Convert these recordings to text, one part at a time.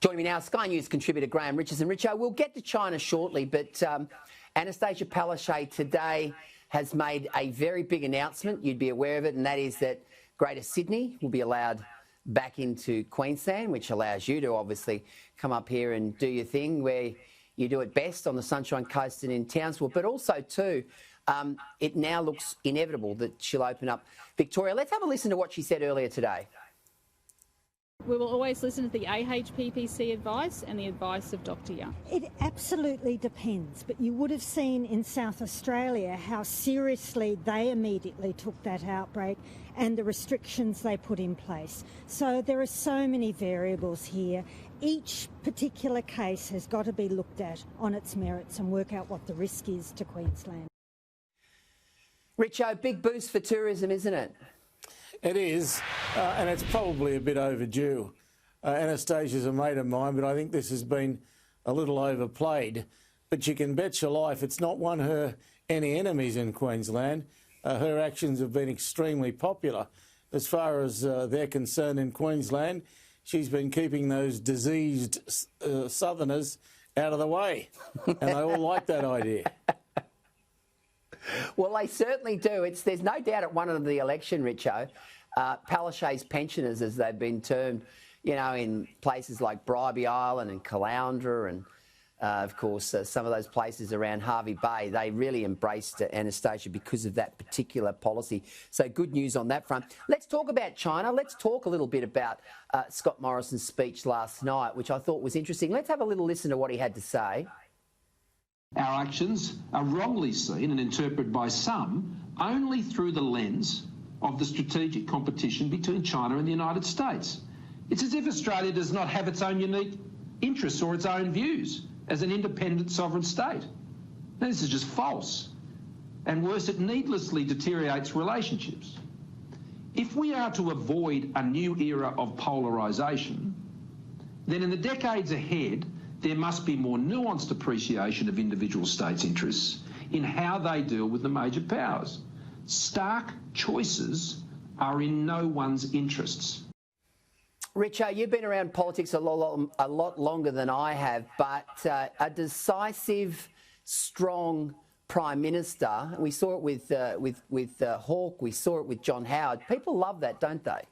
Joining me now, Sky News contributor Graham Richardson. Richo, we'll get to China shortly, but Annastacia Palaszczuk today has made a very big announcement. You'd be aware of it, and that is that Greater Sydney will be allowed back into Queensland, which allows you to obviously come up here and do your thing where you do it best on the Sunshine Coast and in Townsville. But also, too, it now looks inevitable that she'll open up Victoria. Let's have a listen to what she said earlier today. We will always listen to the AHPPC advice and the advice of Dr. Young. It absolutely depends, but you would have seen in South Australia how seriously they immediately took that outbreak and the restrictions they put in place. So there are so many variables here. Each particular case has got to be looked at on its merits and work out what the risk is to Queensland. Richo, big boost for tourism, isn't it? It is, and it's probably a bit overdue. Anastasia's a mate of mine, but I think this has been a little overplayed. But you can bet your life it's not won her any enemies in Queensland. Her actions have been extremely popular. As far as they're concerned in Queensland, she's been keeping those diseased southerners out of the way, and they all like that idea. Well, they certainly do. There's no doubt it won under the election, Richo. Palaszczuk's pensioners, as they've been termed, you know, in places like Bribie Island and Caloundra and, of course, some of those places around Hervey Bay, they really embraced Annastacia because of that particular policy. So good news on that front. Let's talk about China. Let's talk a little bit about Scott Morrison's speech last night, which I thought was interesting. Let's have a little listen to what he had to say. Our actions are wrongly seen and interpreted by some only through the lens of the strategic competition between China and the United States. It's as if Australia does not have its own unique interests or its own views as an independent sovereign state. Now, this is just false. And worse, it needlessly deteriorates relationships. If we are to avoid a new era of polarisation, then in the decades ahead, there must be more nuanced appreciation of individual states' interests in how they deal with the major powers. Stark choices are in no one's interests. Richo, you've been around politics a lot longer than I have, but a decisive, strong Prime Minister. We saw it with Hawke. We saw it with John Howard. People love that, don't they?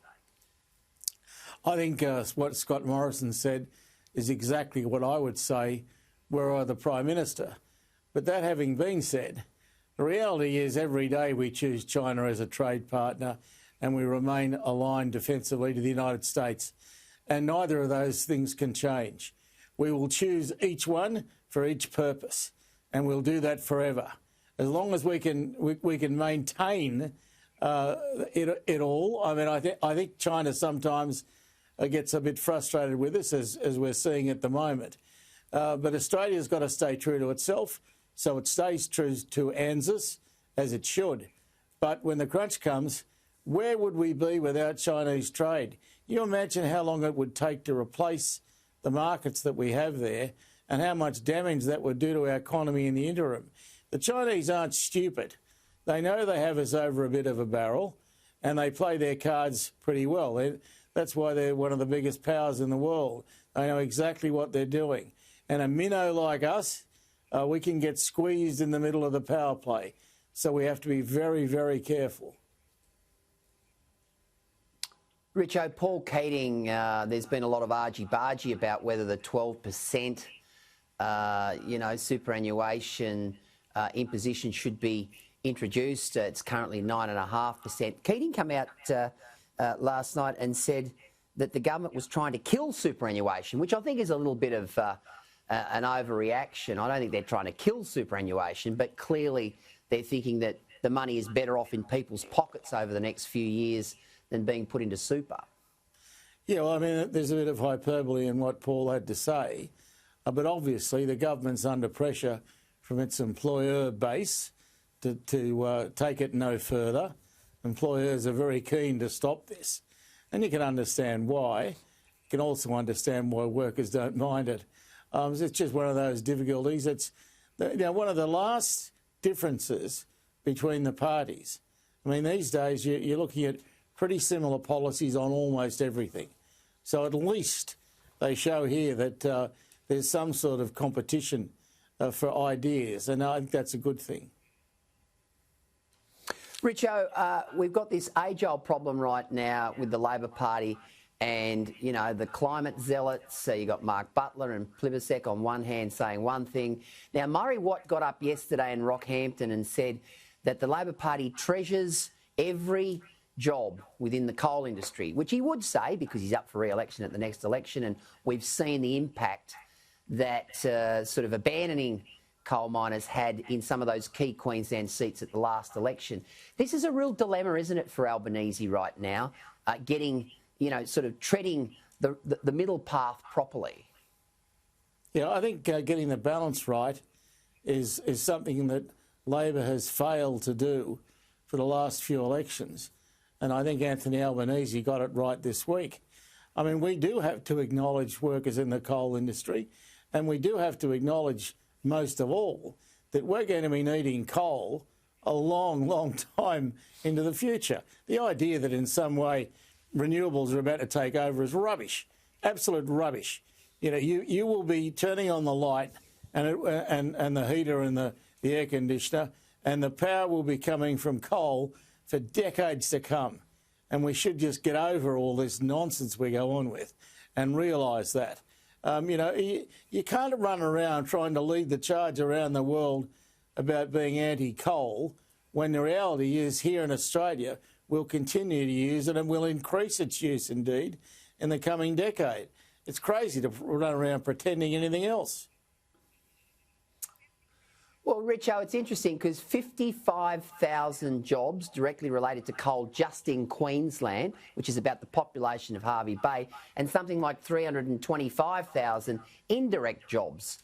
I think what Scott Morrison said is exactly what I would say were I the Prime Minister. But that having been said, the reality is every day we choose China as a trade partner and we remain aligned defensively to the United States. And neither of those things can change. We will choose each one for each purpose, and we'll do that forever. As long as we can maintain it all. I mean, I think China sometimes gets a bit frustrated with us, as we're seeing at the moment. But Australia's got to stay true to itself, so it stays true to ANZUS, as it should. But when the crunch comes, where would we be without Chinese trade? You imagine how long it would take to replace the markets that we have there and how much damage that would do to our economy in the interim. The Chinese aren't stupid. They know they have us over a bit of a barrel, and they play their cards pretty well. That's why they're one of the biggest powers in the world. They know exactly what they're doing. And a minnow like us, we can get squeezed in the middle of the power play. So we have to be very, very careful. Richo, Paul Keating, there's been a lot of argy-bargy about whether the 12%, superannuation imposition should be introduced. It's currently 9.5%. Keating came out last night and said that the government was trying to kill superannuation, which I think is a little bit of an overreaction. I don't think they're trying to kill superannuation, but clearly they're thinking that the money is better off in people's pockets over the next few years than being put into super. Yeah, well, I mean, there's a bit of hyperbole in what Paul had to say, but obviously the government's under pressure from its employer base to take it no further. Employers are very keen to stop this, and you can understand why. You can also understand why workers don't mind it. It's just one of those difficulties. It's one of the last differences between the parties. I mean, these days you're looking at pretty similar policies on almost everything. So at least they show here that there's some sort of competition for ideas, and I think that's a good thing. Richo, we've got this age-old problem right now with the Labor Party and, you know, the climate zealots. So you got Mark Butler and Plibersek on one hand saying one thing. Now, Murray Watt got up yesterday in Rockhampton and said that the Labor Party treasures every job within the coal industry, which he would say because he's up for re-election at the next election, and we've seen the impact that sort of abandoning coal miners had in some of those key Queensland seats at the last election. This is a real dilemma, isn't it, for Albanese right now, getting, you know, sort of treading the middle path properly? Yeah, I think getting the balance right is something that Labor has failed to do for the last few elections. And I think Anthony Albanese got it right this week. I mean, we do have to acknowledge workers in the coal industry, and we do have to acknowledge, most of all, that we're going to be needing coal a long, long time into the future. The idea that in some way renewables are about to take over is rubbish, absolute rubbish. You know, you will be turning on the light and the heater and the air conditioner, and the power will be coming from coal for decades to come. And we should just get over all this nonsense we go on with and realise that. You know, you can't run around trying to lead the charge around the world about being anti-coal when the reality is here in Australia we'll continue to use it and will increase its use indeed in the coming decade. It's crazy to run around pretending anything else. Well, Richo, it's interesting because 55,000 jobs directly related to coal just in Queensland, which is about the population of Hervey Bay, and something like 325,000 indirect jobs,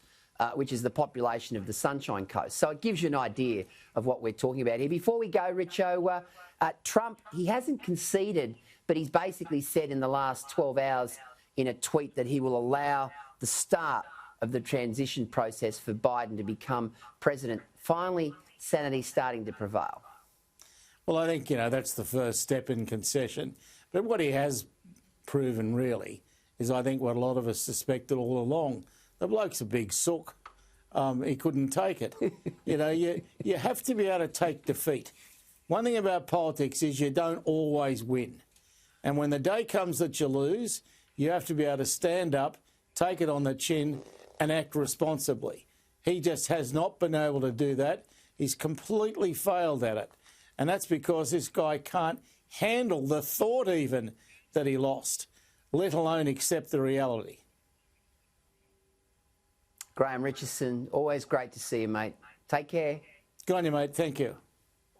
which is the population of the Sunshine Coast. So it gives you an idea of what we're talking about here. Before we go, Richo, Trump, he hasn't conceded, but he's basically said in the last 12 hours in a tweet that he will allow the start of the transition process for Biden to become president. Finally, sanity starting to prevail. Well, I think, you know, that's the first step in concession. But what he has proven really is, I think, what a lot of us suspected all along. The bloke's a big sook. He couldn't take it. You know, you have to be able to take defeat. One thing about politics is you don't always win. And when the day comes that you lose, you have to be able to stand up, take it on the chin and act responsibly. He just has not been able to do that. He's completely failed at it. And that's because this guy can't handle the thought even that he lost, let alone accept the reality. Graham Richardson, always great to see you, mate. Take care. Good on you, mate. Thank you.